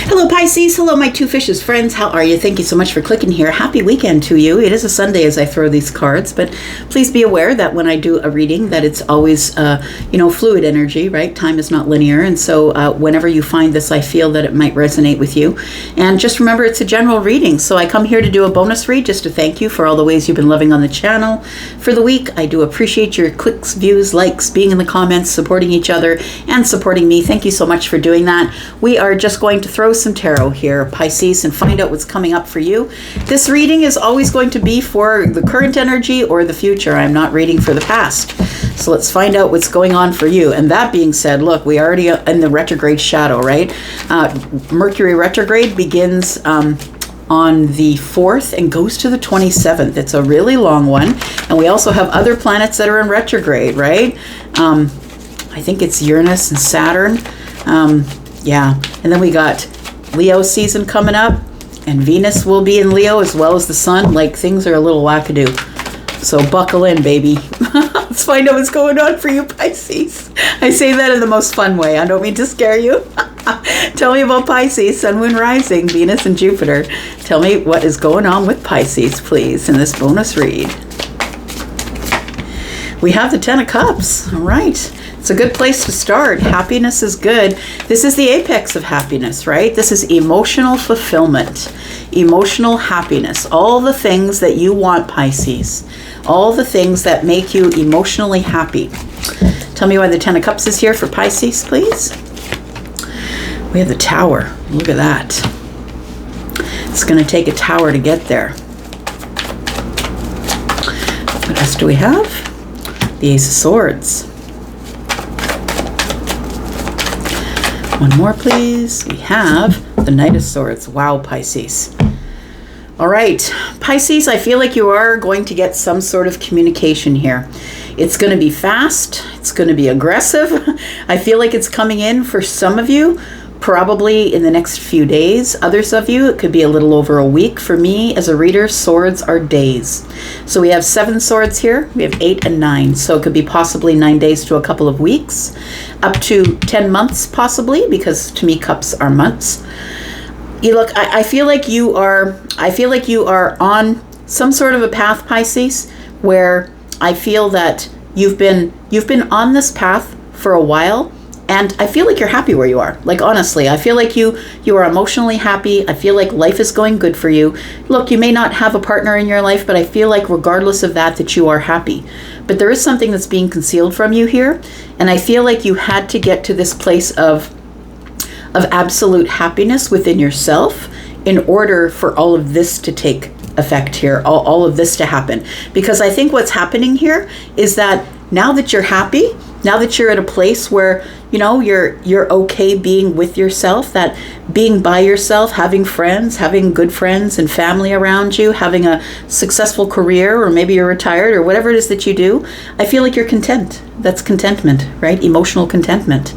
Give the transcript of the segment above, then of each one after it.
Hello Pisces, hello my two fishes friends, how are you? Thank you so much for clicking here. Happy weekend to you. It is a Sunday as I throw these cards, but please be aware that when I do a reading that it's always, fluid energy, right? Time is not linear, and so whenever you find this, I feel that it might resonate with you. And just remember, it's a general reading, so I come here to do a bonus read just to thank you for all the ways you've been loving on the channel for the week. I do appreciate your clicks, views, likes, being in the comments, supporting each other, and supporting me. Thank you so much for doing that. We are just going to throw some tarot here, Pisces, and find out what's coming up for you. This reading is always going to be for the current energy or the future. I'm not reading for the past. So let's find out what's going on for you. And that being said, look, we already in the retrograde shadow, right? Mercury retrograde begins on the 4th and goes to the 27th. It's a really long one. And we also have other planets that are in retrograde, right? I think it's Uranus and Saturn. And then we got Leo season coming up, and Venus will be in Leo as well as the sun. Like, things are a little wackadoo. So buckle in, baby. Let's find out what's going on for you, Pisces. I say that in the most fun way. I don't mean to scare you. Tell me about Pisces, Sun, Moon, Rising, Venus, and Jupiter. Tell me what is going on with Pisces, please, in this bonus read. We have the Ten of Cups. All right. It's a good place to start. Happiness is good. This is the apex of happiness, right? This is emotional fulfillment, emotional happiness, all the things that you want, Pisces, all the things that make you emotionally happy. Tell me why the Ten of Cups is here for Pisces, please. We have the Tower. Look at that. It's going to take a tower to get there. What else do we have? The Ace of Swords. One more, please. We have the Knight of Swords. Wow, Pisces. All right, Pisces, I feel like you are going to get some sort of communication here. It's going to be fast. It's going to be aggressive. I feel like it's coming in for some of you, probably in the next few days. Others of you, it could be a little over a week. For me, as a reader, swords are days. So we have 7 swords here. We have 8 and 9. So it could be possibly 9 days to a couple of weeks, up to 10 months possibly, because to me, cups are months. You look, I feel like you are on some sort of a path, Pisces, where I feel that you've been on this path for a while. And I feel like you're happy where you are. Like, honestly, I feel like you are emotionally happy. I feel like life is going good for you. Look, you may not have a partner in your life, but I feel like regardless of that you are happy. But there is something that's being concealed from you here. And I feel like you had to get to this place of absolute happiness within yourself in order for all of this to take effect here, all of this to happen. Because I think what's happening here is that now that you're happy, now that you're at a place where, you're okay being with yourself, that being by yourself, having friends, having good friends and family around you, having a successful career, or maybe you're retired or whatever it is that you do, I feel like you're content. That's contentment, right? Emotional contentment.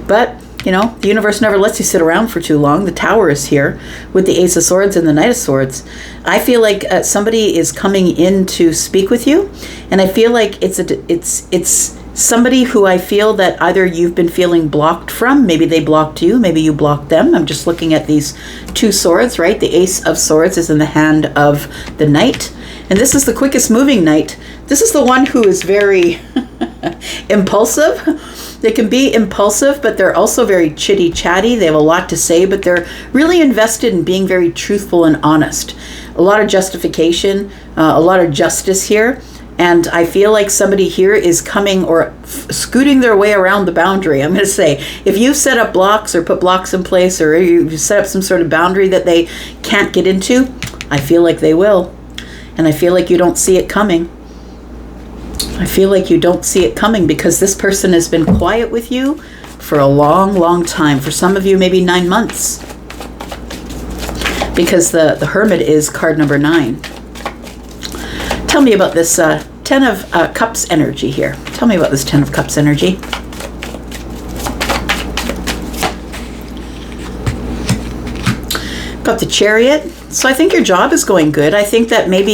But the universe never lets you sit around for too long. The Tower is here with the Ace of Swords and the Knight of Swords. I feel like somebody is coming in to speak with you, and I feel like it's somebody who I feel that either you've been feeling blocked from, maybe they blocked you, maybe you blocked them. I'm just looking at these 2 swords, right? The Ace of Swords is in the hand of the Knight, and this is the quickest moving Knight. This is the one who is very impulsive. They can be impulsive, but they're also very chitty chatty. They have a lot to say, but they're really invested in being very truthful and honest. A lot of justification, a lot of justice here. And I feel like somebody here is coming or scooting their way around the boundary. I'm going to say, if you set up blocks or put blocks in place, or you set up some sort of boundary that they can't get into, I feel like they will. And I feel like you don't see it coming. I feel like you don't see it coming because this person has been quiet with you for a long, long time. For some of you, maybe 9 months. Because the Hermit is card number 9. Tell me about this 10 of Cups energy here. Tell me about this 10 of Cups energy. Got the Chariot. So I think your job is going good. I think that maybe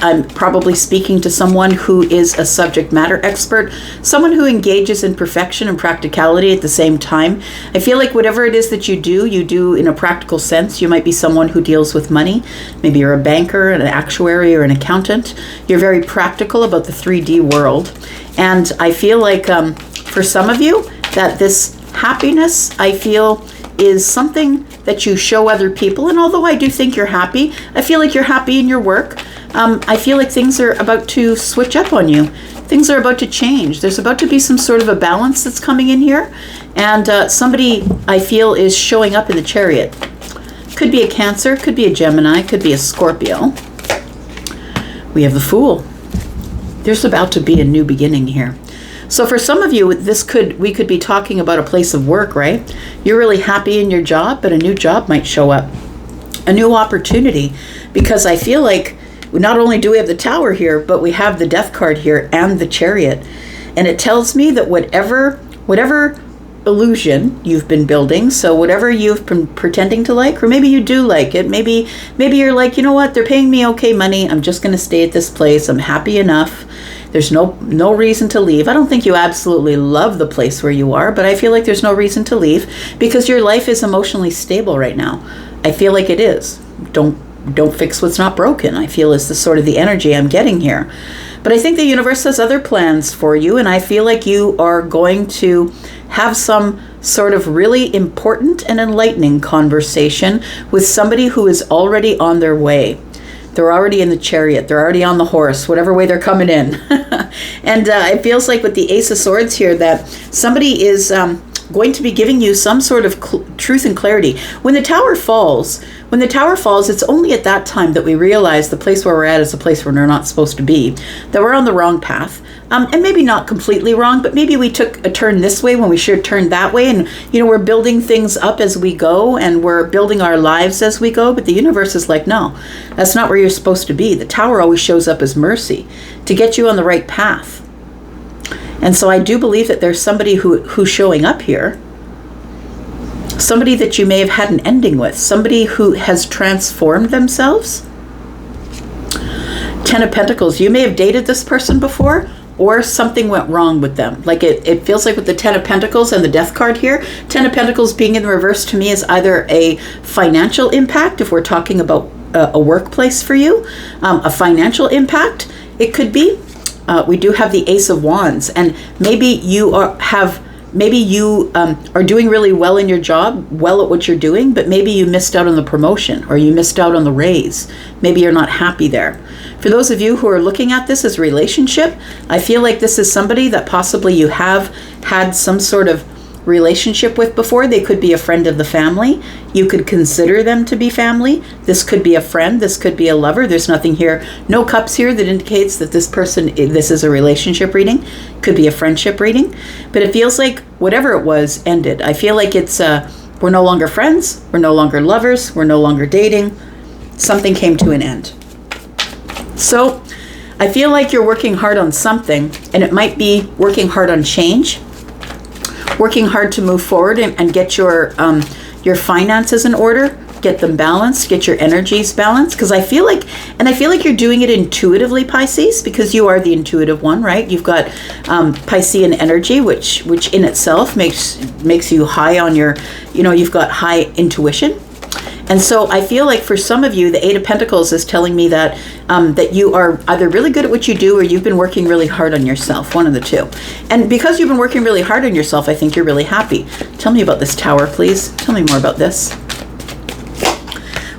I'm probably speaking to someone who is a subject matter expert, someone who engages in perfection and practicality at the same time. I feel like whatever it is that you do in a practical sense. You might be someone who deals with money. Maybe you're a banker, an actuary, or an accountant. You're very practical about the 3D world. And I feel like for some of you that this happiness, I feel, is something that you show other people. And although I do think you're happy, I feel like you're happy in your work. I feel like things are about to switch up on you. Things are about to change. There's about to be some sort of a balance that's coming in here. And somebody, I feel, is showing up in the Chariot. Could be a Cancer, could be a Gemini, could be a Scorpio. We have the Fool. There's about to be a new beginning here. So for some of you, we could be talking about a place of work, right? You're really happy in your job, but a new job might show up, a new opportunity, because I feel like not only do we have the Tower here, but we have the Death card here and the Chariot. And it tells me that whatever illusion you've been building, so whatever you've been pretending to like, or maybe you do like it, maybe you're like, you know what, they're paying me okay money, I'm just going to stay at this place, I'm happy enough. There's no reason to leave. I don't think you absolutely love the place where you are, but I feel like there's no reason to leave because your life is emotionally stable right now. I feel like it is. Don't fix what's not broken, I feel is the sort of the energy I'm getting here. But I think the universe has other plans for you, and I feel like you are going to have some sort of really important and enlightening conversation with somebody who is already on their way. They're already in the Chariot. They're already on the horse, whatever way they're coming in. And it feels like with the Ace of Swords here that somebody is going to be giving you some sort of truth and clarity. When the Tower falls, it's only at that time that we realize the place where we're at is a place where we're not supposed to be, that we're on the wrong path. And maybe not completely wrong, but maybe we took a turn this way when we should have turned that way. And, we're building things up as we go and we're building our lives as we go. But the universe is like, no, that's not where you're supposed to be. The Tower always shows up as mercy to get you on the right path. And so I do believe that there's somebody who's showing up here. Somebody that you may have had an ending with. Somebody who has transformed themselves. 10 of Pentacles. You may have dated this person before, or something went wrong with them. Like it feels like with the 10 of Pentacles and the Death card here, 10 of Pentacles being in the reverse to me is either a financial impact, if we're talking about a workplace for you, a financial impact. It could be. We do have the Ace of Wands, and maybe you are doing really well in your job, well at what you're doing, but maybe you missed out on the promotion or you missed out on the raise. Maybe you're not happy there. For those of you who are looking at this as a relationship, I feel like this is somebody that possibly you have had some sort of relationship with before. They could be a friend of the family. You could consider them to be family. This could be a friend. This could be a lover. There's nothing here, no cups here that indicates that this is a relationship reading. Could be a friendship reading. But it feels like whatever it was ended. I feel like it's we're no longer friends. We're no longer lovers. We're no longer dating. Something came to an end. So I feel like you're working hard on something, and it might be working hard on change. Working hard to move forward and get your finances in order, get them balanced, get your energies balanced. Because I feel like you're doing it intuitively, Pisces, because you are the intuitive one, right? You've got Piscean energy, which in itself makes you high on your, you've got high intuition. And so I feel like for some of you, the 8 of Pentacles is telling me that that you are either really good at what you do or you've been working really hard on yourself, one of the two. And because you've been working really hard on yourself, I think you're really happy. Tell me about this Tower, please. Tell me more about this.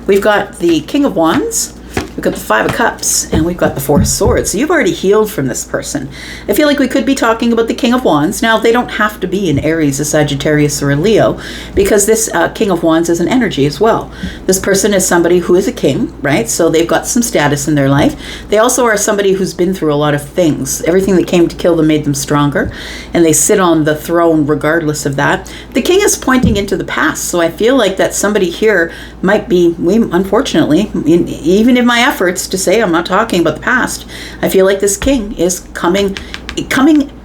We've got the King of Wands. We've got the 5 of Cups, and we've got the 4 of Swords. So you've already healed from this person. I feel like we could be talking about the King of Wands. Now, they don't have to be an Aries, a Sagittarius, or a Leo, because this King of Wands is an energy as well. This person is somebody who is a king, right? So they've got some status in their life. They also are somebody who's been through a lot of things. Everything that came to kill them made them stronger, and they sit on the throne regardless of that. The king is pointing into the past, so I feel like that somebody here might be, unfortunately, even if my efforts to say I'm not talking about the past, I feel like this king is coming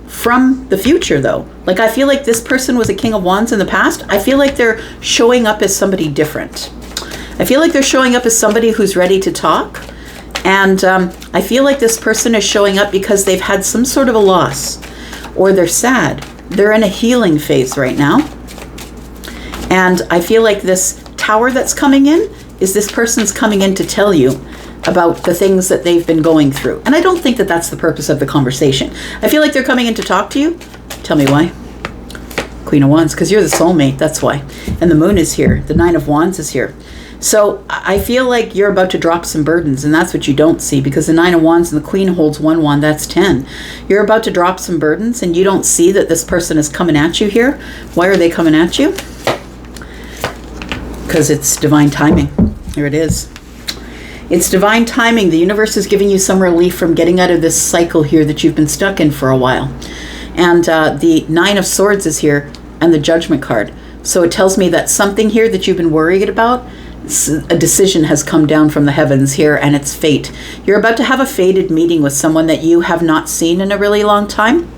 from the future, though. Like, I feel like this person was a King of Wands in the past. I feel like they're showing up as somebody different. I feel like they're showing up as somebody who's ready to talk. And I feel like this person is showing up because they've had some sort of a loss, or they're sad. They're in a healing phase right now. And I feel like this tower that's coming in is this person's coming in to tell you about the things that they've been going through. And I don't think that that's the purpose of the conversation. I feel like they're coming in to talk to you. Tell me why. Queen of Wands, because you're the soulmate, that's why. And the moon is here. The 9 of Wands is here. So I feel like you're about to drop some burdens, and that's what you don't see, because the 9 of Wands and the Queen holds 1 wand, that's 10. You're about to drop some burdens, and you don't see that this person is coming at you here. Why are they coming at you? Because it's divine timing. Here it is. It's divine timing. The universe is giving you some relief from getting out of this cycle here that you've been stuck in for a while. And the 9 of Swords is here, and the Judgment card. So it tells me that something here that you've been worried about, a decision has come down from the heavens here, and it's fate. You're about to have a fated meeting with someone that you have not seen in a really long time.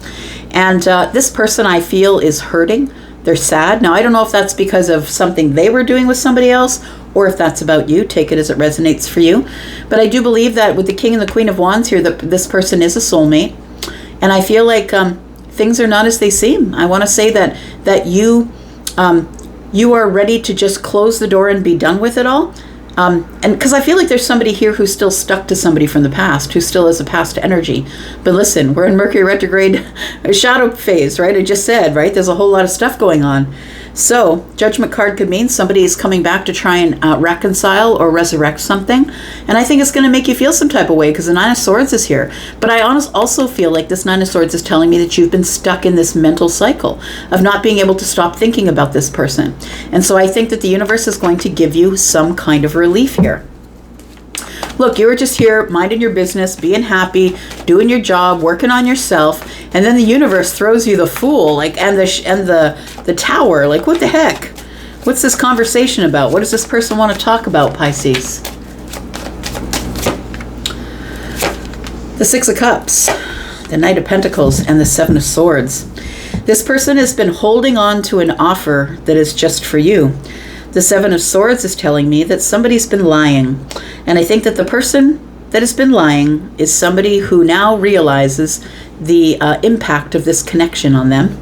And this person, I feel, is hurting. They're sad. Now, I don't know if that's because of something they were doing with somebody else, or if that's about you. Take it as it resonates for you. But I do believe that with the King and the Queen of Wands here, that this person is a soulmate. And I feel like things are not as they seem. I want to say that you are ready to just close the door and be done with it all. And because I feel like there's somebody here who's still stuck to somebody from the past, who still has a past energy. But listen, we're in Mercury retrograde shadow phase, right? I just said, right? There's a whole lot of stuff going on. So Judgment card could mean somebody is coming back to try and reconcile or resurrect something. And I think it's going to make you feel some type of way, because the 9 of Swords is here. But I also feel like this 9 of Swords is telling me that you've been stuck in this mental cycle of not being able to stop thinking about this person. And so I think that the universe is going to give you some kind of relief here. Look, you were just here minding your business, being happy, doing your job, working on yourself, and then the universe throws you the Fool, like, and the Tower. Like, what the heck? What's this conversation about? What does this person want to talk about, Pisces? The 6 of Cups, the Knight of Pentacles, and the 7 of Swords. This person has been holding on to an offer that is just for you. The 7 of Swords is telling me that somebody's been lying. And I think that the person that has been lying is somebody who now realizes the impact of this connection on them.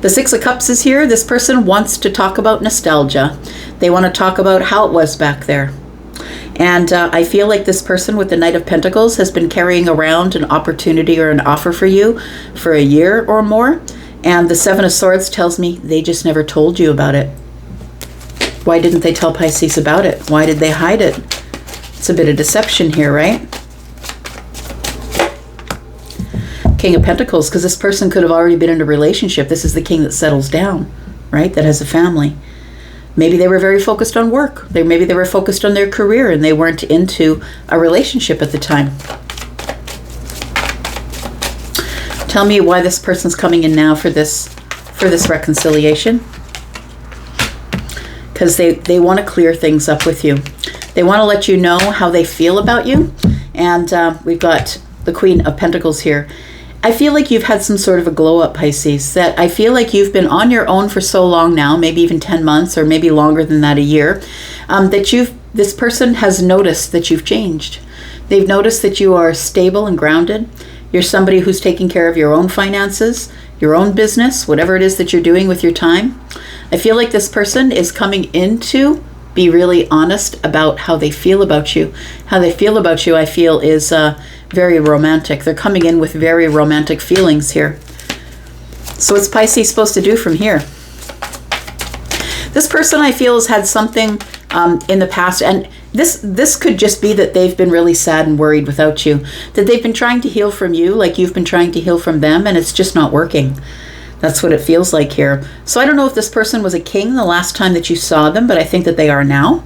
The 6 of Cups is here. This person wants to talk about nostalgia. They want to talk about how it was back there. And I feel like this person with the Knight of Pentacles has been carrying around an opportunity or an offer for you for a year or more. And the 7 of Swords tells me they just never told you about it. Why didn't they tell Pisces about it? Why did they hide it? It's a bit of deception here, right? King of Pentacles, because this person could have already been in a relationship. This is the king that settles down, right? That has a family. Maybe they were very focused on work. Maybe they were focused on their career and they weren't into a relationship at the time. Tell me why this person's coming in now for this reconciliation. Because they want to clear things up with you. They want to let you know how they feel about you. And we've got the Queen of Pentacles here. I feel like you've had some sort of a glow up, Pisces, that I feel like you've been on your own for so long now, maybe even 10 months or maybe longer than that, a year, that this person has noticed that you've changed. They've noticed that you are stable and grounded. You're somebody who's taking care of your own finances, your own business, whatever it is that you're doing with your time. I feel like this person is coming in to be really honest about how they feel about you. How they feel about you, I feel, is very romantic. They're coming in with very romantic feelings here. So what's Pisces supposed to do from here? This person, I feel, has had something in the past, and this could just be that they've been really sad and worried without you, that they've been trying to heal from you like you've been trying to heal from them, and it's just not working. That's what it feels like here. So I don't know if this person was a king the last time that you saw them, but I think that they are now.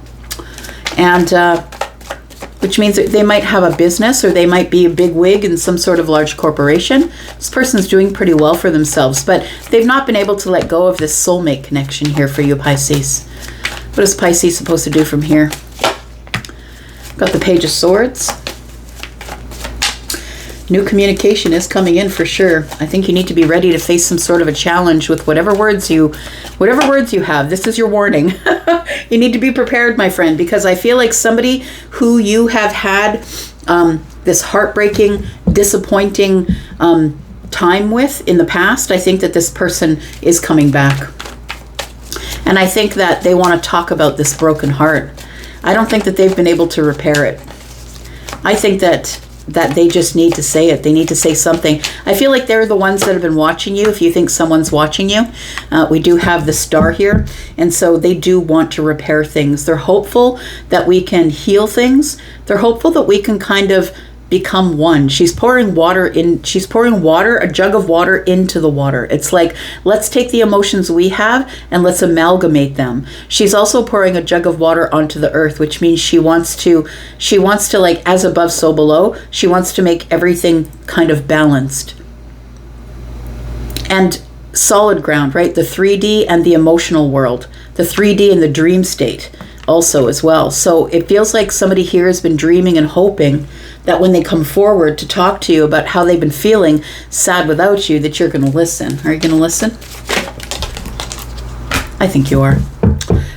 And which means that they might have a business, or they might be a big wig in some sort of large corporation. This person's doing pretty well for themselves, but they've not been able to let go of this soulmate connection here for you, Pisces. What is Pisces supposed to do from here? Got the Page of Swords. New communication is coming in for sure. I think you need to be ready to face some sort of a challenge with whatever words you have. This is your warning. You need to be prepared, my friend, because I feel like somebody who you have had this heartbreaking, disappointing time with in the past, I think that this person is coming back. And I think that they want to talk about this broken heart. I don't think that they've been able to repair it. I think that they just need to say it. They need to say something. I feel like they're the ones that have been watching you. If you think someone's watching you, we do have the star here. And so they do want to repair things. They're hopeful that we can heal things. They're hopeful that we can kind of become one. She's pouring water, a jug of water into the water. It's like, let's take the emotions we have and let's amalgamate them. She's also pouring a jug of water onto the earth, which means she wants to like, as above, so below. She wants to make everything kind of balanced. And solid ground, right? The 3D and the emotional world, the 3D and the dream state also as well. So it feels like somebody here has been dreaming and hoping that when they come forward to talk to you about how they've been feeling sad without you, that you're going to listen. Are you going to listen? I think you are.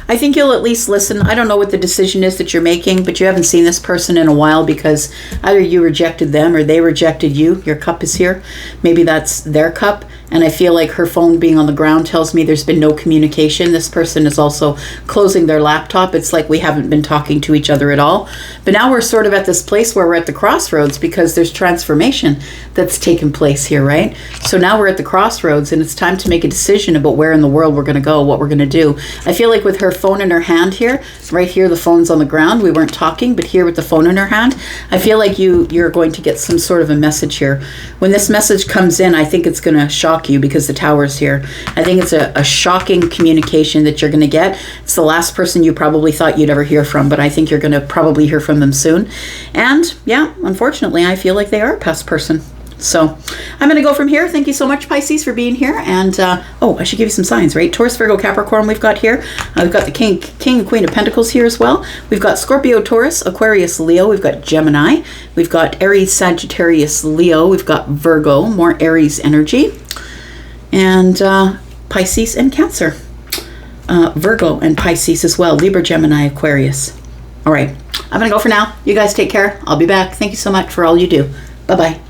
I think you'll at least listen. I don't know what the decision is that you're making, but you haven't seen this person in a while because either you rejected them or they rejected you. Your cup is here. Maybe that's their cup. And I feel like her phone being on the ground tells me there's been no communication. This person is also closing their laptop. It's like we haven't been talking to each other at all. But now we're sort of at this place where we're at the crossroads because there's transformation that's taken place here, right? So now we're at the crossroads and it's time to make a decision about where in the world we're going to go, what we're going to do. I feel like with her phone in her hand here, right here, the phone's on the ground. We weren't talking, but here with the phone in her hand, I feel like you're going to get some sort of a message here. When this message comes in, I think it's going to shock you because the tower's here. I think it's a shocking communication that you're going to get. It's the last person you probably thought you'd ever hear from, but I think you're going to probably hear from them soon. And yeah, unfortunately, I feel like they are a past person. So I'm going to go from here. Thank you so much, Pisces, for being here. And, I should give you some signs, right? Taurus, Virgo, Capricorn we've got here. We've got the King and Queen of Pentacles here as well. We've got Scorpio, Taurus, Aquarius, Leo. We've got Gemini. We've got Aries, Sagittarius, Leo. We've got Virgo, more Aries energy. And Pisces and Cancer. Virgo and Pisces as well. Libra, Gemini, Aquarius. All right. I'm going to go for now. You guys take care. I'll be back. Thank you so much for all you do. Bye-bye.